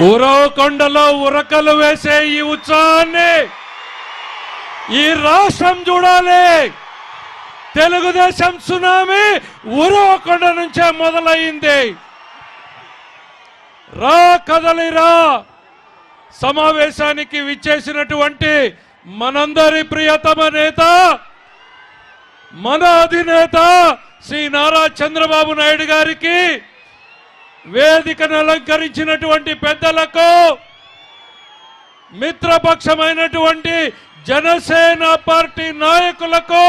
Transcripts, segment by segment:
ఉరవకొండలో ఉరకలు వేసే ఈ ఉత్సాహాన్ని ఈ రాష్ట్రం చూడాలి. తెలుగుదేశం సునామీ ఉరవకొండ నుంచే మొదలైంది. రా కదలిరా సమావేశానికి విచ్చేసినటువంటి మనందరి ప్రియతమ నేత, మన అధినేత శ్రీ నారా చంద్రబాబు నాయుడు గారికి, వేదికను అలంకరించినటువంటి పెద్దలకు, మిత్రపక్షమైనటువంటి జనసేన పార్టీ నాయకులకు,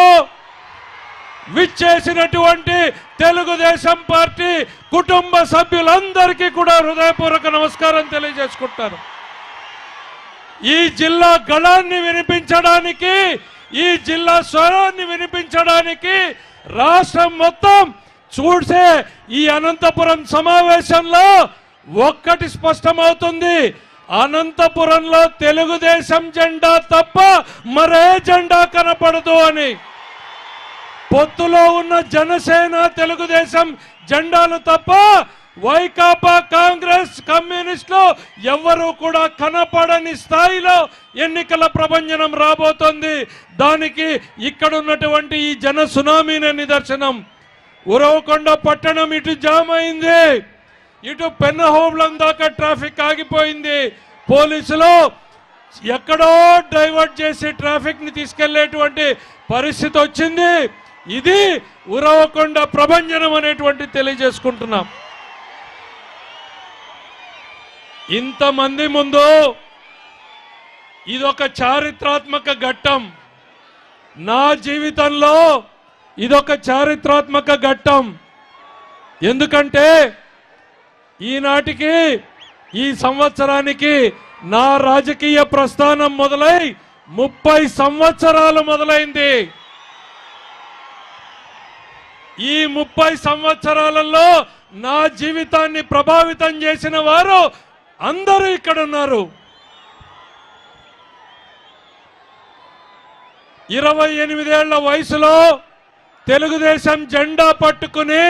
విచ్చేసినటువంటి తెలుగుదేశం పార్టీ కుటుంబ సభ్యులందరికీ కూడా హృదయపూర్వక నమస్కారం తెలియజేసుకుంటారు. ఈ జిల్లా గళాన్ని వినిపించడానికి, ఈ జిల్లా స్వరాన్ని వినిపించడానికి రాష్ట్రం మొత్తం చూసే ఈ అనంతపురం సమావేశంలో ఒక్కటి స్పష్టమవుతుంది. అనంతపురంలో తెలుగుదేశం జెండా తప్ప మరే జెండా కనపడదు అని. పొత్తులో ఉన్న జనసేన తెలుగుదేశం జెండాలు తప్ప వైకాపా, కాంగ్రెస్, కమ్యూనిస్టులు ఎవ్వరూ కూడా కనపడని స్థాయిలో ఎన్నికల ప్రభంజనం రాబోతోంది. దానికి ఇక్కడ ఉన్నటువంటి ఈ జన సునామీనే నిదర్శనం. ఉరవకొండ పట్టణం ఇటు జామ్ అయింది, ఇటు పెన్నహోబ్లం దాకా ట్రాఫిక్ ఆగిపోయింది. పోలీసులు ఎక్కడో డైవర్ట్ చేసి ట్రాఫిక్ ని తీసుకెళ్లేటువంటి పరిస్థితి వచ్చింది. ఇది ఉరవకొండ ప్రభంజనం అనేటువంటి తెలియజేసుకుంటున్నాం. ఇంతమంది ముందు ఇదొక చారిత్రాత్మక ఘట్టం. నా జీవితంలో ఇదొక చారిత్రాత్మక ఘట్టం. ఎందుకంటే ఈనాటికి, ఈ సంవత్సరానికి నా రాజకీయ ప్రస్థానం మొదలై 30 సంవత్సరాలు మొదలైంది. ఈ 30 సంవత్సరాలలో నా జీవితాన్ని ప్రభావితం చేసిన వారు అందరూ ఇక్కడ ఉన్నారు. 28 ఏళ్ల వయసులో తెలుగుదేశం జెండా పట్టుకుని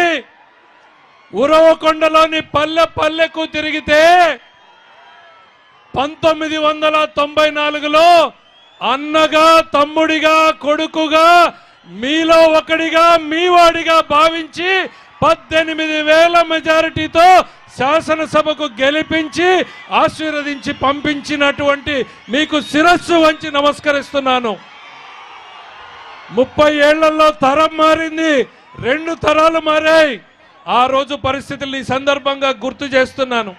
ఉరవకొండలోని పల్లె పల్లెకు తిరిగితే 1994లో అన్నగా, తమ్ముడిగా, కొడుకుగా, మీలో ఒకడిగా, మీవాడిగా భావించి 18,000 మెజారిటీతో శాసనసభకు గెలిపించి ఆశీర్వదించి పంపించినటువంటి మీకు శిరస్సు వంచి నమస్కరిస్తున్నాను. 30 ఏళ్లలో తరం మారింది, 2 తరాలు మారాయి. ఆ రోజు పరిస్థితులు ఈ సందర్భంగా గుర్తు చేస్తున్నాను.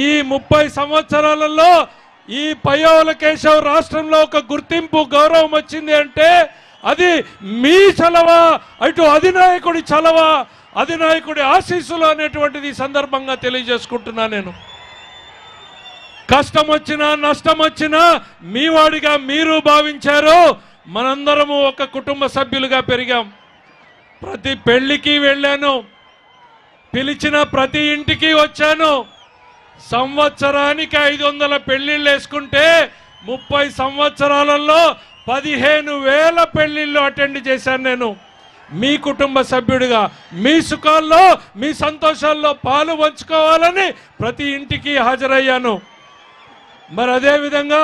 ఈ 30 సంవత్సరాలలో ఈ పయ్యావుల కేశవ్ రాష్ట్రంలో ఒక గుర్తింపు, గౌరవం వచ్చింది అంటే అది మీ చలవ, అటు అధినాయకుడి చలవ, అధినాయకుడి ఆశీస్సులు అనేటువంటిది ఈ సందర్భంగా తెలియజేసుకుంటున్నా. నేను కష్టం వచ్చినా నష్టం వచ్చినా మీ వాడిగా మీరు భావించారు. మనందరము ఒక కుటుంబ సభ్యులుగా పెరిగాం. ప్రతి పెళ్లికి వెళ్ళాను, పిలిచిన ప్రతి ఇంటికి వచ్చాను. సంవత్సరానికి 500 పెళ్లిళ్ళు వేసుకుంటే 30 సంవత్సరాలలో 15,000 పెళ్లిళ్ళు అటెండ్ చేశాను నేను. మీ కుటుంబ సభ్యుడిగా మీ సుఖాల్లో, మీ సంతోషాల్లో పాలు పంచుకోవాలని ప్రతి ఇంటికి హాజరయ్యాను. మరి అదేవిధంగా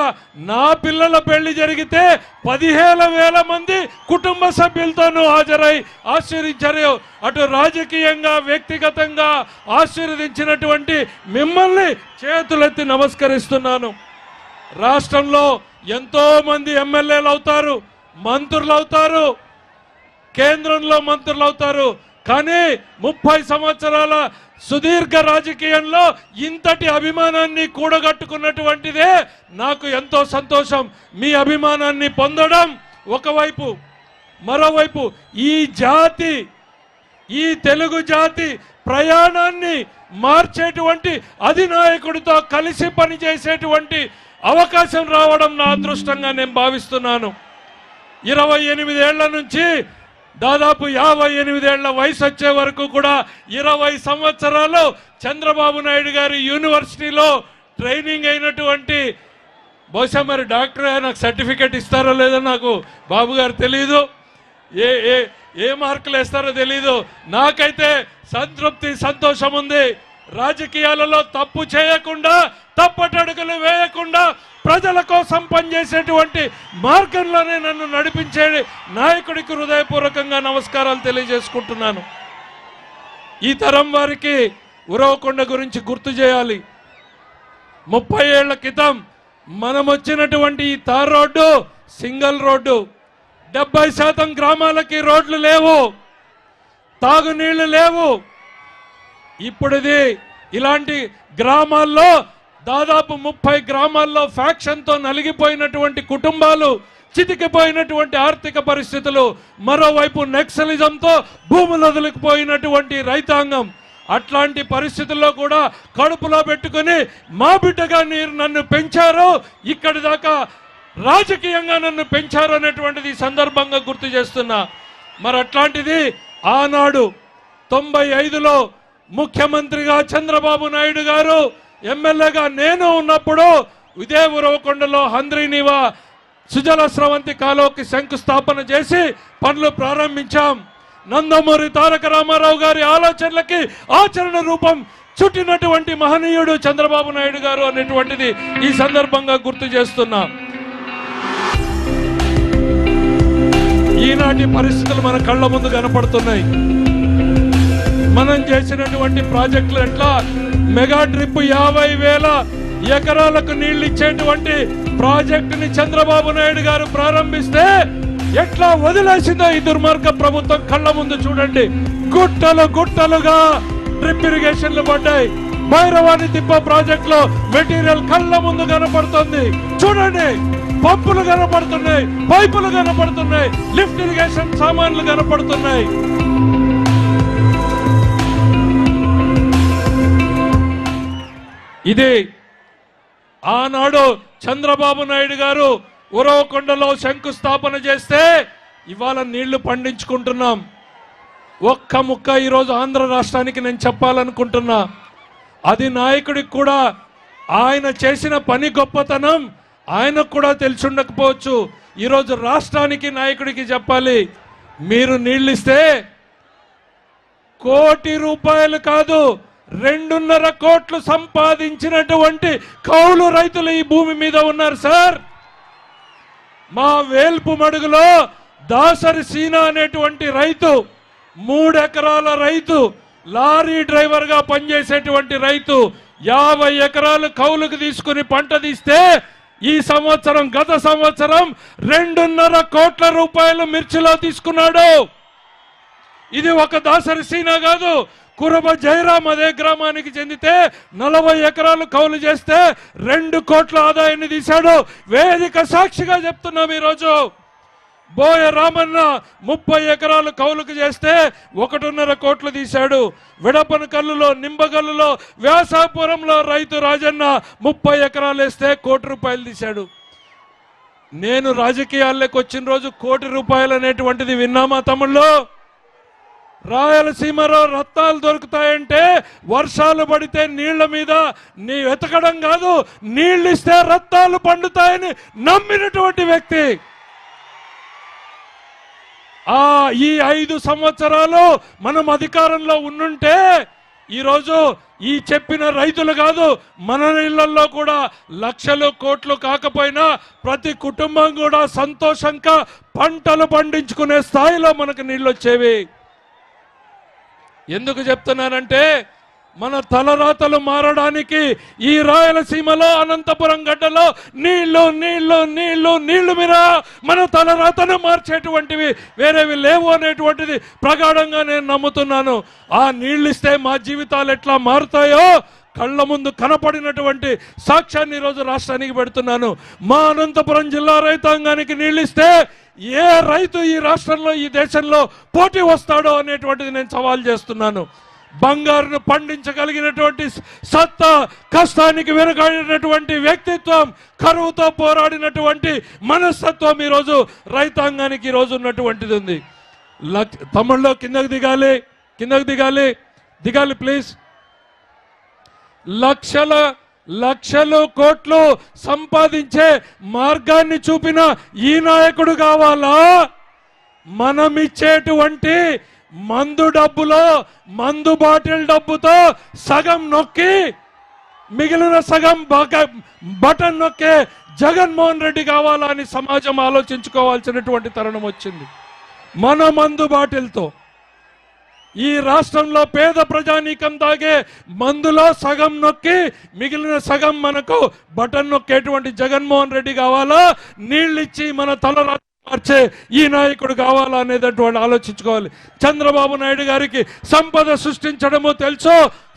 నా పిల్లల పెళ్లి జరిగితే 15,000 మంది కుటుంబ సభ్యులతోనూ హాజరై ఆశీర్వదించారు. అటు రాజకీయంగా, వ్యక్తిగతంగా ఆశీర్వదించినటువంటి మిమ్మల్ని చేతులెత్తి నమస్కరిస్తున్నాను. రాష్ట్రంలో ఎంతో మంది ఎమ్మెల్యేలు అవుతారు, మంత్రులు అవుతారు, కేంద్రంలో మంత్రులు అవుతారు. కానీ 30 సంవత్సరాల సుదీర్ఘ రాజకీయంలో ఇంతటి అభిమానాన్ని కూడగట్టుకున్నటువంటిదే నాకు ఎంతో సంతోషం. మీ అభిమానాన్ని పొందడం ఒకవైపు, మరోవైపు ఈ జాతి, ఈ తెలుగు జాతి ప్రయాణాన్ని మార్చేటువంటి అధినాయకుడితో కలిసి పనిచేసేటువంటి అవకాశం రావడం నా అదృష్టంగా నేను భావిస్తున్నాను. 28 ఏళ్ల నుంచి దాదాపు 58 ఏళ్ల వయసు వచ్చే వరకు కూడా 20 సంవత్సరాలు చంద్రబాబు నాయుడు గారి యూనివర్సిటీలో ట్రైనింగ్ అయినటువంటి, బహుశా మరి డాక్టర్ నాకు సర్టిఫికెట్ ఇస్తారో లేదో నాకు బాబు గారు తెలియదు, ఏ మార్కులు వేస్తారో తెలీదు. నాకైతే సంతృప్తి, సంతోషం ఉంది. రాజకీయాలలో తప్పు చేయకుండా, తప్పటడుగులు వేయకుండా ప్రజల కోసం పనిచేసేటువంటి మార్గంలోనే నన్ను నడిపించే నాయకుడికి హృదయపూర్వకంగా నమస్కారాలు తెలియజేసుకుంటున్నాను. ఈ తరం వారికి ఉరవకొండ గురించి గుర్తు చేయాలి. 30 ఏళ్ల క్రితం మనం వచ్చినటువంటి ఈ తార్ రోడ్డు సింగిల్ రోడ్డు. 70% గ్రామాలకి రోడ్లు లేవు, తాగునీళ్లు లేవు. ఇప్పుడుది ఇలాంటి గ్రామాల్లో దాదాపు 30 గ్రామాల్లో ఫ్యాక్షన్తో నలిగిపోయినటువంటి కుటుంబాలు, చితికిపోయినటువంటి ఆర్థిక పరిస్థితులు, మరోవైపు నక్సలిజంతో భూములు వదిలిపోయినటువంటి రైతాంగం. అట్లాంటి పరిస్థితుల్లో కూడా కడుపులో పెట్టుకుని మా బిడ్డగా మీరు నన్ను పెంచారు, ఇక్కడి దాకా రాజకీయంగా నన్ను పెంచారు అనేటువంటిది సందర్భంగా గుర్తు చేస్తున్నా. మరి అట్లాంటిది ఆనాడు 95లో ముఖ్యమంత్రిగా చంద్రబాబు నాయుడు గారు, ఎమ్మెల్యేగా నేను ఉన్నప్పుడు ఇదే ఉరవకొండలో హంద్రీనీవా సుజల స్రవంతి కాలువకి శంకుస్థాపన చేసి పనులు ప్రారంభించాం. నందమూరి తారక రామారావు గారి ఆలోచనలకి ఆచరణ రూపం చుట్టినటువంటి మహనీయుడు చంద్రబాబు నాయుడు గారు అనేటువంటిది ఈ సందర్భంగా గుర్తు చేస్తున్నా. ఈనాటి పరిస్థితులు మన కళ్ళ ముందు కనపడుతున్నాయి. మనం చేసినటువంటి ప్రాజెక్టులు ఎట్లా మెగా ట్రిప్ 50,000 ఎకరాలకు నీళ్లు ఇచ్చేటువంటి ప్రాజెక్టుని చంద్రబాబు నాయుడు గారు ప్రారంభిస్తే ఎట్లా వదిలేసిందో ఈ దుర్మార్గ ప్రభుత్వం కళ్ళ ముందు చూడండి. గుట్టలు గుట్టలుగా డ్రిప్ ఇరిగేషన్లు పడ్డాయి. భైరవాణి తిప్ప ప్రాజెక్ట్ లో మెటీరియల్ కళ్ళ ముందు కనపడుతుంది చూడండి. పంపులు కనపడుతున్నాయి, పైపులు కనపడుతున్నాయి, లిఫ్ట్ ఇరిగేషన్ సామాన్లు కనపడుతున్నాయి. ఇది ఆనాడు చంద్రబాబు నాయుడు గారు ఉరవకొండలో శంకుస్థాపన చేస్తే ఇవాళ నీళ్లు పండించుకుంటున్నాం. ఒక్క ముక్క ఈరోజు ఆంధ్ర రాష్ట్రానికి నేను చెప్పాలనుకుంటున్నా. అది నాయకుడికి కూడా ఆయన చేసిన పని గొప్పతనం ఆయనకు కూడా తెలిసి ఉండకపోవచ్చు. ఈరోజు రాష్ట్రానికి నాయకుడికి చెప్పాలి, మీరు నీళ్ళు ఇస్తే 1 కోటి రూపాయలు కాదు 2.5 కోట్లు సంపాదించినటువంటి కౌలు రైతులు ఈ భూమి మీద ఉన్నారు సార్. మా వేల్పు మడుగులో దాసరి సీనా అనేటువంటి రైతు, 3 ఎకరాల రైతు, లారీ డ్రైవర్ గా పనిచేసేటువంటి రైతు 50 ఎకరాలు కౌలుకు తీసుకుని పంట తీస్తే ఈ సంవత్సరం, గత సంవత్సరం 2.5 కోట్ల రూపాయలు మిర్చిలో తీసుకున్నాడు. ఇది ఒక దాసరి సీనా కాదు. కురబ జయరాం అదే గ్రామానికి చెందితే 40 ఎకరాలు కౌలు చేస్తే 2 కోట్ల ఆదాయాన్ని తీశాడు. వేదిక సాక్షిగా చెప్తున్నాం. ఈరోజు బోయ రామన్న 30 ఎకరాలు కౌలుకు చేస్తే 1.5 కోట్లు తీశాడు. విడపన కల్లులో, నింబగల్లులో, వ్యాసాపురంలో రైతు రాజన్న 30 ఎకరాలు వేస్తే 1 కోటి రూపాయలు తీశాడు. నేను రాజకీయాల్లోకి వచ్చిన రోజు 1 కోటి రూపాయలు అనేటువంటిది విన్నామా తమ్ముళ్ళు? రాయలసీమలో రత్నాలు దొరుకుతాయంటే వర్షాలు పడితే నీళ్ల మీద నీ వెతకడం కాదు, నీళ్లు ఇస్తే రత్నాలు పండుతాయని నమ్మినటువంటి వ్యక్తి. ఈ 5 సంవత్సరాలు మనం అధికారంలో ఉండుంటే ఈరోజు ఈ చెప్పిన రైతులు కాదు, మన ఇళ్లలో కూడా లక్షలు కోట్లు కాకపోయినా ప్రతి కుటుంబం కూడా సంతోషంగా పంటలు పండించుకునే స్థాయిలో మనకు నీళ్ళు వచ్చేవి. ఎందుకు చెప్తున్నానంటే మన తలరాతలు మారడానికి ఈ రాయలసీమలో, అనంతపురం గడ్డలో నీళ్లు నీళ్లు నీళ్లు నీళ్లు మీద మన తలరాతను మార్చేటువంటివి వేరేవి లేవు అనేటువంటిది ప్రగాఢంగా నేను నమ్ముతున్నాను. ఆ నీళ్లు ఇస్తే మా జీవితాలు ఎట్లా మారుతాయో కళ్ళ ముందు కనపడినటువంటి సాక్ష్యాన్ని ఈరోజు రాష్ట్రానికి పెడుతున్నాను. మా అనంతపురం జిల్లా రైతాంగానికి నీళ్ళు ఇస్తే ఏ రైతు ఈ రాష్ట్రంలో, ఈ దేశంలో పోటీ వస్తాడో అనేటువంటిది నేను సవాల్ చేస్తున్నాను. బంగారును పండించగలిగినటువంటి సత్తా, కష్టానికి వెనుకాడినటువంటి వ్యక్తిత్వం, కరువుతో పోరాడినటువంటి మనస్తత్వం ఈరోజు రైతాంగానికి ఈరోజు ఉన్నటువంటిది ఉంది. తమ్ముళ్ళు కిందకు దిగాలి, కిందకు దిగాలి, దిగాలి ప్లీజ్. లక్షలు కోట్లు సంపాదించే మార్గాన్ని చూపిన ఈ నాయకుడు కావాలా? మనం ఇచ్చేటువంటి మందు డబ్బులో మందు బాటిల్ డబ్బుతో సగం నొక్కి మిగిలిన సగం బటన్ నొక్కే జగన్మోహన్ రెడ్డి కావాలా అని సమాజం ఆలోచించుకోవాల్సినటువంటి తరుణం వచ్చింది. మన మందు బాటిల్తో ఈ రాష్ట్రంలో పేద ప్రజానీకం తాగే మందులో సగం నొక్కి మిగిలిన సగం మనకు బటన్ నొక్కేటువంటి జగన్మోహన్ రెడ్డి కావాలా, నీళ్ళిచ్చి మన తల మార్చే ఈ నాయకుడు కావాలా అనేటటువంటి ఆలోచించుకోవాలి. చంద్రబాబు నాయుడు గారికి సంపద సృష్టించడమో తెలుసు,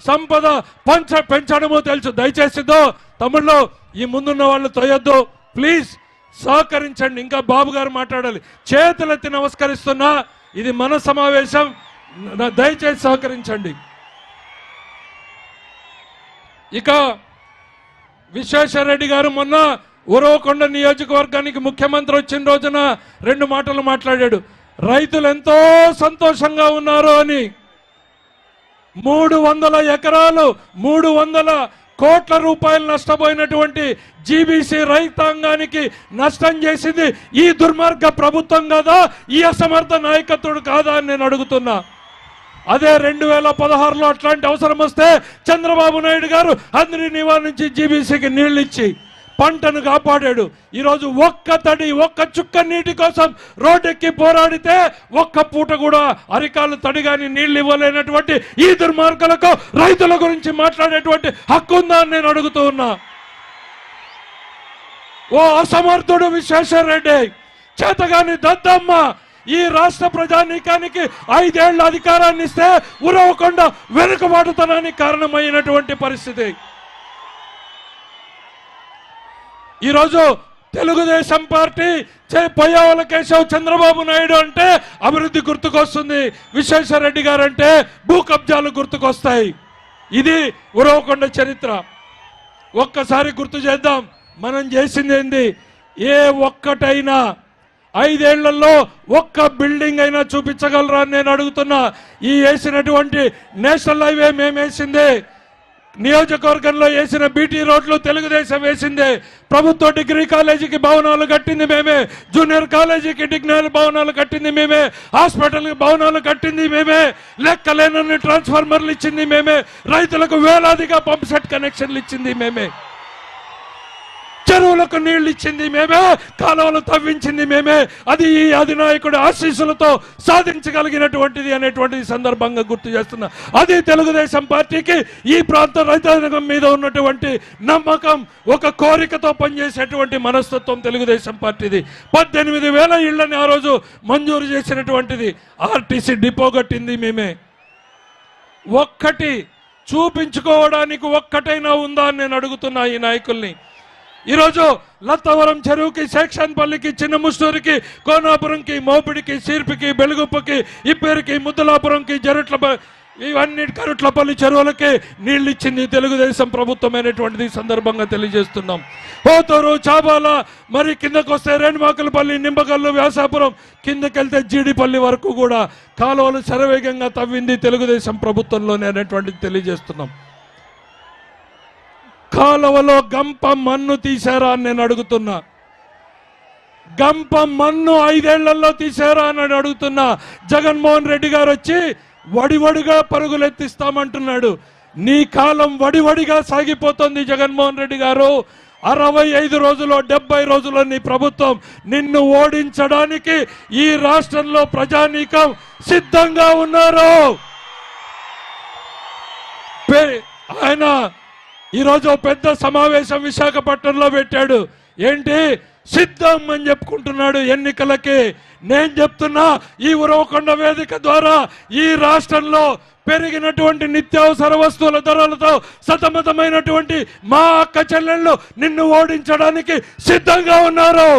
సంపద పెంచడమో తెలుసు. దయచేసిదో తమ్ముళ్ళు ఈ ముందున్న వాళ్ళు తొయ్యొద్దు, ప్లీజ్ సహకరించండి. ఇంకా బాబు గారు మాట్లాడాలి. చేతులెత్తి నమస్కరిస్తున్నా, ఇది మన సమావేశం, దయచేసి సహకరించండి. ఇక విశ్వేశ్వరరెడ్డి గారు మొన్న ఉరవకొండ నియోజకవర్గానికి ముఖ్యమంత్రి వచ్చిన రోజున 2 మాటలు మాట్లాడాడు. రైతులు ఎంతో సంతోషంగా ఉన్నారు అని. 300 ఎకరాలు 300 కోట్ల రూపాయలు నష్టపోయినటువంటి జీబీసీ రైతాంగానికి నష్టం చేసింది ఈ దుర్మార్గ ప్రభుత్వం కాదా, ఈ అసమర్థ నాయకత్వుడు కాదా అని నేను అడుగుతున్నా. అదే 2016లో అట్లాంటి అవసరం వస్తే చంద్రబాబు నాయుడు గారు అందరి నివారణ నుంచి జీబీసీకి నీళ్లు ఇచ్చి పంటను కాపాడాడు. ఈరోజు ఒక్క చుక్క నీటి కోసం రోడ్డెక్కి పోరాడితే ఒక్క పూట కూడా అరికాలు తడిగాని నీళ్లు ఇవ్వలేనటువంటి ఈ దుర్మార్గులకు రైతుల గురించి మాట్లాడేటువంటి హక్కు ఉందా అని నేను అడుగుతూ ఉన్నా. ఓ అసమర్థుడు విశ్వేశ్వరరెడ్డి, చేతగాని దద్దమ్మ ఈ రాష్ట్ర ప్రజానీకానికి 5 ఏళ్ల అధికారాన్ని ఇస్తే ఉరవకొండ వెనుకబాటుతనానికి కారణమైనటువంటి పరిస్థితి. ఈరోజు తెలుగుదేశం పార్టీ పొయ్యావల కేశవ్ చంద్రబాబు నాయుడు అంటే అభివృద్ధి గుర్తుకొస్తుంది, విశ్వేశ్వరరెడ్డి గారు అంటే భూ కబ్జాలు గుర్తుకొస్తాయి. ఇది ఉరవకొండ చరిత్ర. ఒక్కసారి గుర్తు చేద్దాం, మనం చేసింది ఏంది. ఏ ఒక్కటైనా 5 ఏళ్లలో ఒక్క బిల్డింగ్ అయినా చూపించగలరా అని నేను అడుగుతున్నా. ఈ వేసినటువంటి నేషనల్ హైవే మేము వేసిందే, నియోజకవర్గంలో వేసిన బీటీ రోడ్లు తెలుగుదేశం వేసిందే, ప్రభుత్వ డిగ్రీ కాలేజీకి భవనాలు కట్టింది మేమే, జూనియర్ కాలేజీకి డిగ్రీ భవనాలు కట్టింది మేమే, హాస్పిటల్కి భవనాలు కట్టింది మేమే, లెక్కలేనన్ని ట్రాన్స్ఫార్మర్లు ఇచ్చింది మేమే, రైతులకు వేలాదిగా పంప్ సెట్ కనెక్షన్లు ఇచ్చింది మేమే, చెరువులకు నీళ్లు ఇచ్చింది మేమే, కాలువలు తవ్వించింది మేమే. అది ఈ అధినాయకుడి ఆశీస్సులతో సాధించగలిగినటువంటిది అనేటువంటి సందర్భంగా గుర్తు చేస్తున్నా. అది తెలుగుదేశం పార్టీకి ఈ ప్రాంత రైతాంగం మీద ఉన్నటువంటి నమ్మకం, ఒక కోరికతో పనిచేసేటువంటి మనస్తత్వం తెలుగుదేశం పార్టీది. 18,000 ఇళ్లని ఆ రోజు మంజూరు చేసినటువంటిది. ఆర్టీసీ డిపో కట్టింది మేమే. ఒక్కటి చూపించుకోవడానికి ఒక్కటైనా ఉందా అని నేను అడుగుతున్నా ఈ నాయకుల్ని. ఈరోజు లత్తవరం చెరువుకి, శేక్షన్పల్లికి, చిన్న ముస్తూరికి, కోనాపురంకి, మోపిడికి, సీర్పికి, బెలుగుప్పకి, ఇప్పేరికి, ముద్దలాపురంకి, ఇవన్నీ కరుట్లపల్లి చెరువులకి నీళ్లు ఇచ్చింది తెలుగుదేశం ప్రభుత్వం అనేటువంటిది సందర్భంగా తెలియజేస్తున్నాం. పోతూరు, చాబాల, మరి కిందకు వస్తే రేణుమాకులపల్లి, నింబకల్లు, వ్యాసాపురం, కిందకెళ్తే జీడిపల్లి వరకు కూడా కాలువలు శరవేగంగా తవ్వింది తెలుగుదేశం ప్రభుత్వంలోనే అనేటువంటిది తెలియజేస్తున్నాం. కాలువలో గంప మన్ను తీశారా అని నేను అడుగుతున్నా. గంప మన్ను 5 ఏళ్లలో తీశారా అని అడుగుతున్నా. జగన్మోహన్ రెడ్డి గారు వచ్చి వడివడిగా పరుగులెత్తిస్తామంటున్నాడు. నీ కాలం వడివడిగా సాగిపోతుంది జగన్మోహన్ రెడ్డి గారు. 65 రోజుల్లో 70 రోజుల్లో నీ ప్రభుత్వం నిన్ను ఓడించడానికి ఈ రాష్ట్రంలో ప్రజానీకం సిద్ధంగా ఉన్నారు. ఆయన ఈరోజు పెద్ద సమావేశం విశాఖపట్నంలో పెట్టాడు. ఏంటి సిద్ధం అని చెప్పుకుంటున్నాడు ఎన్నికలకి. నేను చెప్తున్నా, ఈ ఉరవకొండ వేదిక ద్వారా ఈ రాష్ట్రంలో పెరిగినటువంటి నిత్యావసర వస్తువుల ధరలతో సతమతమైనటువంటి మా అక్క చెల్లెళ్ళు నిన్ను ఓడించడానికి సిద్ధంగా ఉన్నారు.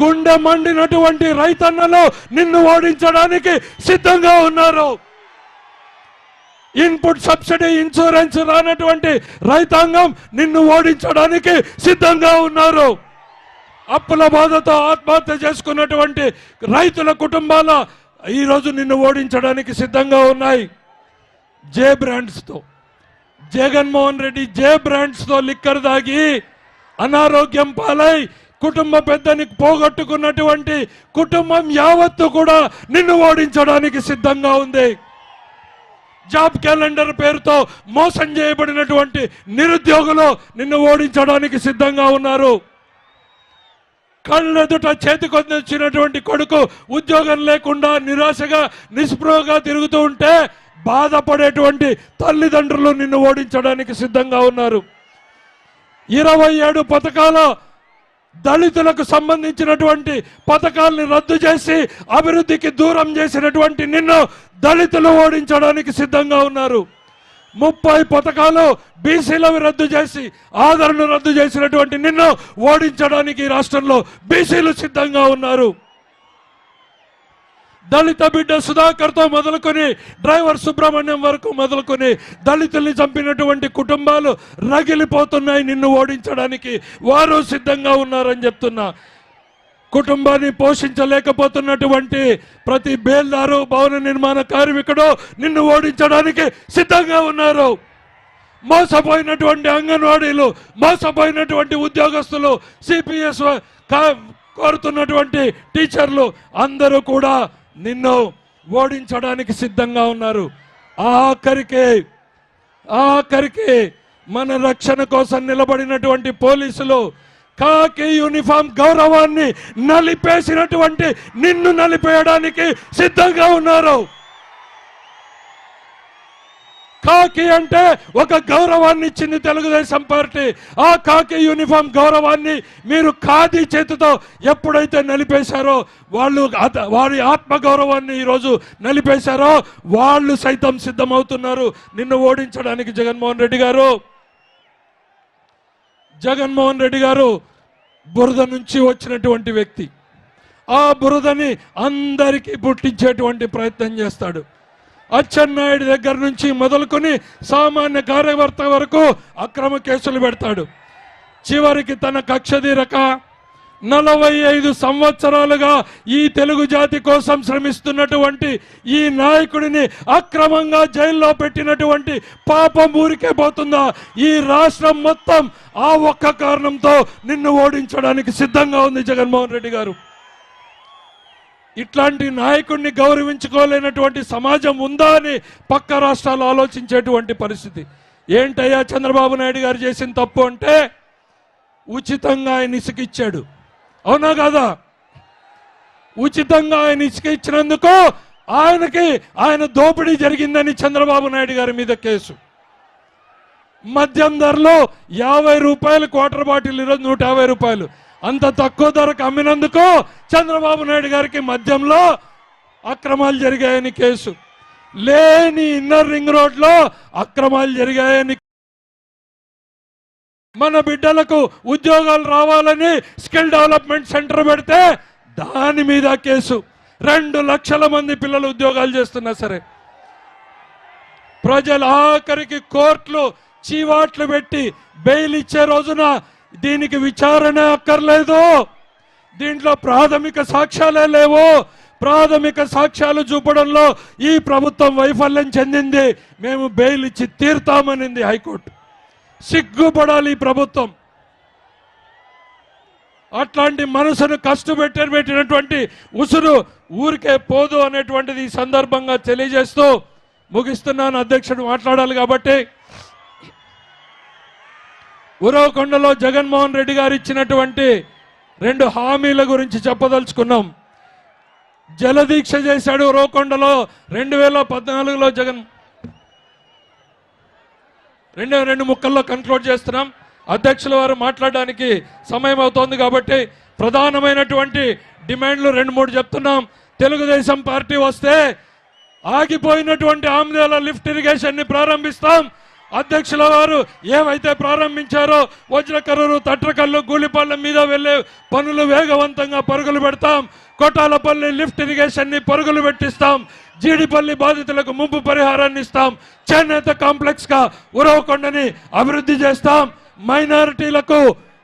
గుండె మండినటువంటి రైతన్నలు నిన్ను ఓడించడానికి సిద్ధంగా ఉన్నారు. ఇన్పుట్ సబ్సిడీ, ఇన్సూరెన్స్ రానటువంటి రైతాంగం నిన్ను ఓడించడానికి సిద్ధంగా ఉన్నారు. అప్పుల బాధతో ఆత్మహత్య చేసుకున్నటువంటి రైతుల కుటుంబాల ఈరోజు నిన్ను ఓడించడానికి సిద్ధంగా ఉన్నాయి. జే బ్రాండ్స్తో జగన్మోహన్ రెడ్డి లిక్కర్ దాగి అనారోగ్యం పాలై కుటుంబ పెద్దని పోగొట్టుకున్నటువంటి కుటుంబం యావత్తు కూడా నిన్ను ఓడించడానికి సిద్ధంగా ఉంది. జాబ్ క్యాలెండర్ పేరుతో మోసం చేయబడినటువంటి నిరుద్యోగులు నిన్ను ఓడించడానికి సిద్ధంగా ఉన్నారు. కళ్ళెదుట చేతికొచ్చినటువంటి కొడుకు ఉద్యోగం లేకుండా నిరాశగా నిస్పృహగా తిరుగుతూ ఉంటే బాధపడేటువంటి తల్లిదండ్రులు నిన్ను ఓడించడానికి సిద్ధంగా ఉన్నారు. 27 పథకాలు దళితులకు సంబంధించినటువంటి పథకాల్ని రద్దు చేసి అభివృద్ధికి దూరం చేసినటువంటి నిన్ను దళితులు ఓడించడానికి సిద్ధంగా ఉన్నారు. 30 పథకాలు బీసీలవి రద్దు చేసి ఆదరణ రద్దు చేసినటువంటి నిన్ను ఓడించడానికి రాష్ట్రంలో బీసీలు సిద్ధంగా ఉన్నారు. దళిత బిడ్డ సుధాకర్తో మొదలుకొని డ్రైవర్ సుబ్రహ్మణ్యం వరకు మొదలుకొని దళితుల్ని చంపినటువంటి కుటుంబాలు రగిలిపోతున్నాయి. నిన్ను ఓడించడానికి వారు సిద్ధంగా ఉన్నారని చెప్తున్నా. కుటుంబాన్ని పోషించలేకపోతున్నటువంటి ప్రతి బేల్దారు, భవన నిర్మాణ కార్మికుడు నిన్ను ఓడించడానికి సిద్ధంగా ఉన్నారు. మోసపోయినటువంటి అంగన్వాడీలు, మోసపోయినటువంటి ఉద్యోగస్తులు, సిపిఎస్ కోరుతున్నటువంటి టీచర్లు అందరూ కూడా నిన్ను ఓడించడానికి సిద్ధంగా ఉన్నారు. ఆఖరికి మన రక్షణ కోసం నిలబడినటువంటి పోలీసులు కాకి యూనిఫామ్ గౌరవాన్ని నలిపేసినటువంటి నిన్ను నలిపేయడానికి సిద్ధంగా ఉన్నారు. కాకి అంటే ఒక గౌరవాన్ని ఇచ్చింది తెలుగుదేశం పార్టీ. ఆ కాకి యూనిఫామ్ గౌరవాన్ని మీరు ఖాదీ చేతితో ఎప్పుడైతే నలిపేశారో, వారి ఆత్మగౌరవాన్ని ఈరోజు నలిపేశారో, వాళ్ళు సైతం సిద్ధమవుతున్నారు నిన్ను ఓడించడానికి. జగన్మోహన్ రెడ్డి గారు బురద నుంచి వచ్చినటువంటి వ్యక్తి. ఆ బురదని అందరికీ పుట్టించేటువంటి ప్రయత్నం చేస్తాడు. అచ్చెన్నాయుడు దగ్గర నుంచి మొదలుకొని సామాన్య కార్యకర్త వరకు అక్రమ కేసులు పెడతాడు. చివరికి తన కక్ష తీరక 45 సంవత్సరాలుగా ఈ తెలుగు జాతి కోసం శ్రమిస్తున్నటువంటి ఈ నాయకుడిని అక్రమంగా జైల్లో పెట్టినటువంటి పాపం ఊరికే పోతుందా? ఈ రాష్ట్రం మొత్తం ఆ ఒక్క కారణంతో నిన్ను ఓడించడానికి సిద్ధంగా ఉంది జగన్మోహన్ రెడ్డి గారు. ఇట్లాంటి నాయకుడిని గౌరవించుకోలేనటువంటి సమాజం ఉందా అని పక్క రాష్ట్రాలు ఆలోచించేటువంటి పరిస్థితి. ఏంటయ్యా చంద్రబాబు నాయుడు గారు చేసిన తప్పు అంటే ఉచితంగా ఆయన ఇసుక ఇచ్చాడు. అవునా కాదా? ఉచితంగా ఆయన ఇసుక ఇచ్చినందుకు ఆయన దోపిడీ జరిగిందని చంద్రబాబు నాయుడు గారి మీద కేసు. మద్యం ధరలో 50 రూపాయలు క్వార్టర్ బాటిల్, ఈరోజు 150 రూపాయలు. అంత తక్కువ ధరకు అమ్మినందుకు చంద్రబాబు నాయుడు గారికి మద్యంలో అక్రమాలు జరిగాయని కేసు. లేని ఇన్నర్ రింగ్ రోడ్ లో అక్రమాలు జరిగాయని, మన బిడ్డలకు ఉద్యోగాలు రావాలని స్కిల్ డెవలప్మెంట్ సెంటర్ పెడితే దాని మీద కేసు. 2 లక్షల మంది పిల్లలు ఉద్యోగాలు చేస్తున్నా సరే ప్రజలు ఆఖరికి కోర్టులు చీవాట్లు పెట్టి బెయిల్ ఇచ్చే రోజున దీనికి విచారణ అక్కర్లేదు, దీంట్లో ప్రాథమిక సాక్ష్యాలే లేవు, ప్రాథమిక సాక్ష్యాలు చూపడంలో ఈ ప్రభుత్వం వైఫల్యం చెందింది, మేము బెయిల్ ఇచ్చి తీర్తామనింది హైకోర్టు. సిగ్గుపడాలి ఈ ప్రభుత్వం. అట్లాంటి మనసును కష్టపెట్టినటువంటి ఉసురు ఊరికే పోదు అనేటువంటిది ఈ సందర్భంగా తెలియజేస్తూ ముగిస్తున్నాను. అధ్యక్షుడు మాట్లాడాలి కాబట్టి. ఉరవకొండలో జగన్మోహన్ రెడ్డి గారు ఇచ్చినటువంటి 2 హామీల గురించి చెప్పదలుచుకున్నాం. జలదీక్ష చేశాడు ఉరవకొండలో 2014లో జగన్. 2 ముక్కల్లో కన్క్లూడ్ చేస్తున్నాం. అధ్యక్షుల వారు మాట్లాడడానికి సమయం అవుతోంది కాబట్టి ప్రధానమైనటువంటి డిమాండ్లు 2-3 చెప్తున్నాం. తెలుగుదేశం పార్టీ వస్తే ఆగిపోయినటువంటి ఆమ్దేల లిఫ్ట్ ఇరిగేషన్ ని ప్రారంభిస్తాం. అధ్యక్షుల వారు ఏవైతే ప్రారంభించారో వజ్రకర్రూరు, తట్రకల్లు, గూళిపాలెం మీద వెళ్లే పనులు వేగవంతంగా పరుగులు పెడతాం. కొట్టాలపల్లి లిఫ్ట్ ఇరిగేషన్ ని పరుగులు పెట్టిస్తాం. జీడిపల్లి బాధితులకు ముంపు పరిహారాన్ని ఇస్తాం. చేనేత కాంప్లెక్స్ గా ఉరవకొండని అభివృద్ధి చేస్తాం. మైనారిటీలకు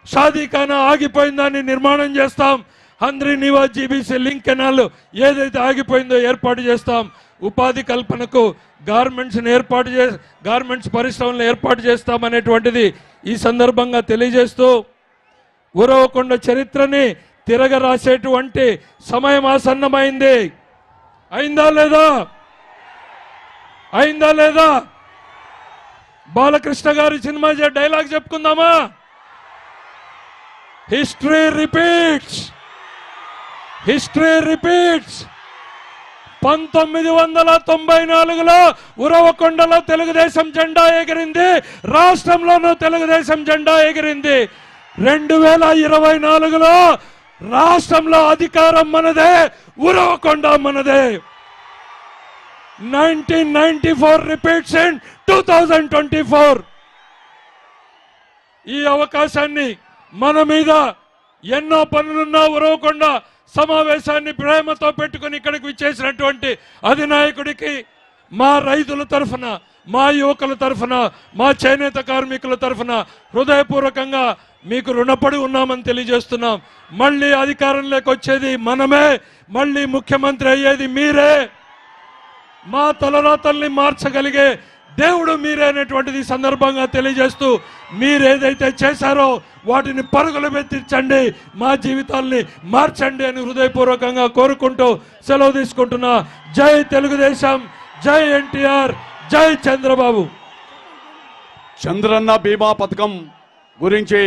షాదీఖానా ఆగిపోయిందాన్ని నిర్మాణం చేస్తాం. హంద్రీ నివాజ్ జీబీసీ లింక్ కెనాల్ ఏదైతే ఆగిపోయిందో ఏర్పాటు చేస్తాం. ఉపాధి కల్పనకు గార్మెంట్స్ పరిశ్రమలను ఏర్పాటు చేస్తామనేటువంటిది ఈ సందర్భంగా తెలియజేస్తూ ఉరవకొండ చరిత్రని తిరగరాసేటువంటి సమయం ఆసన్నమైంది. అయిందా లేదా? అయిందా లేదా? బాలకృష్ణ గారి సినిమా డైలాగ్ చెప్పుకుందామా? History repeats, history repeats. 1994లో ఉరవకొండలో తెలుగుదేశం జెండా ఎగిరింది, రాష్ట్రంలోనూ తెలుగుదేశం జెండా ఎగిరింది. 2024లో రాష్ట్రంలో అధికారం మనదే, ఉరవకొండ మనదే. 1994 రిపీట్స్ ఇన్ 2024. ఈ అవకాశాన్ని మన మీద ఎన్నో పనులున్నా ఉరవకొండ సమావేశాన్ని ప్రేమతో పెట్టుకుని ఇక్కడికి విచ్చేసినటువంటి అధినాయకుడికి మా రైతుల తరఫున, మా యువకుల తరఫున, మా చేనేత కార్మికుల తరఫున హృదయపూర్వకంగా మీకు రుణపడి ఉన్నామని తెలియజేస్తున్నాం. మళ్ళీ అధికారంలోకి వచ్చేది మనమే, మళ్ళీ ముఖ్యమంత్రి అయ్యేది మీరే. మా తలరాతల్ని మార్చగలిగే దేవుడు మీరే అనేటువంటిది సందర్భంగా తెలియజేస్తూ, మీరేదైతే చేశారో వాటిని పరుగులు పెట్టించండి, మా జీవితాల్ని మార్చండి అని హృదయపూర్వకంగా కోరుకుంటూ సెలవు తీసుకుంటున్నా. జై తెలుగుదేశం, జై ఎన్టీఆర్, జై చంద్రబాబు. చంద్రన్న బీమా పథకం గురించి